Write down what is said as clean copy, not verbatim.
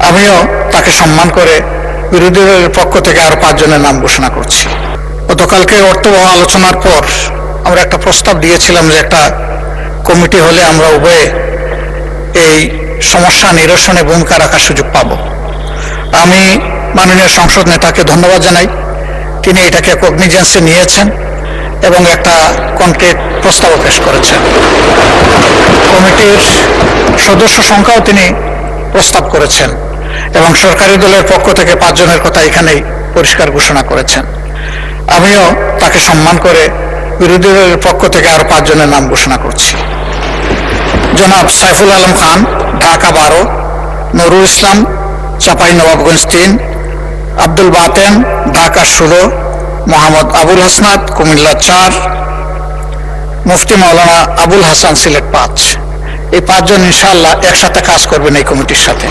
আমিও তাকে সম্মান করে বিরোধী দলের পক্ষ থেকে আরো 5 জনের নাম ঘোষণা করছি। গতকালকে অর্থবহ আলোচনার পর আমরা একটা প্রস্তাব দিয়েছিলাম যে একটা কমিটি হলে আমরা উভয়ে এই সমস্যা নিরসনে ভূমিকা রাখার সুযোগ পাব। আমি মাননীয় সংসদ নেতাকে ধন্যবাদ জানাই, তিনি এটাকে কগনিজেন্সে নিয়েছেন এবং একটা কনক্রিট প্রস্তাব পেশ করেছেন। কমিটির সদস্য সংখ্যাও তিনি প্রস্তাব করেছেন এবং সরকারি দলের পক্ষ থেকে 5 জনের কথা এখানেই পরিষ্কার ঘোষণা করেছেন। আমিও তাকে সম্মান করে বিরোধী দলের পক্ষ থেকে আরো 5 জনের নাম ঘোষণা করছি। জনাব সাইফুল আলম খান, ঢাকা 12, নুরুল ইসলাম, চাঁপাইনবাবগঞ্জ 3, আব্দুল বাতেন, ঢাকা 16, মোহাম্মদ আবুল হাসনাত, কুমিল্লা 4, মুফতি মাওলানা আবুল হাসান, সিলেট 5। এই 5 জন ইনশাআল্লাহ একসাথে কাজ করবেন এই কমিটির সাথে।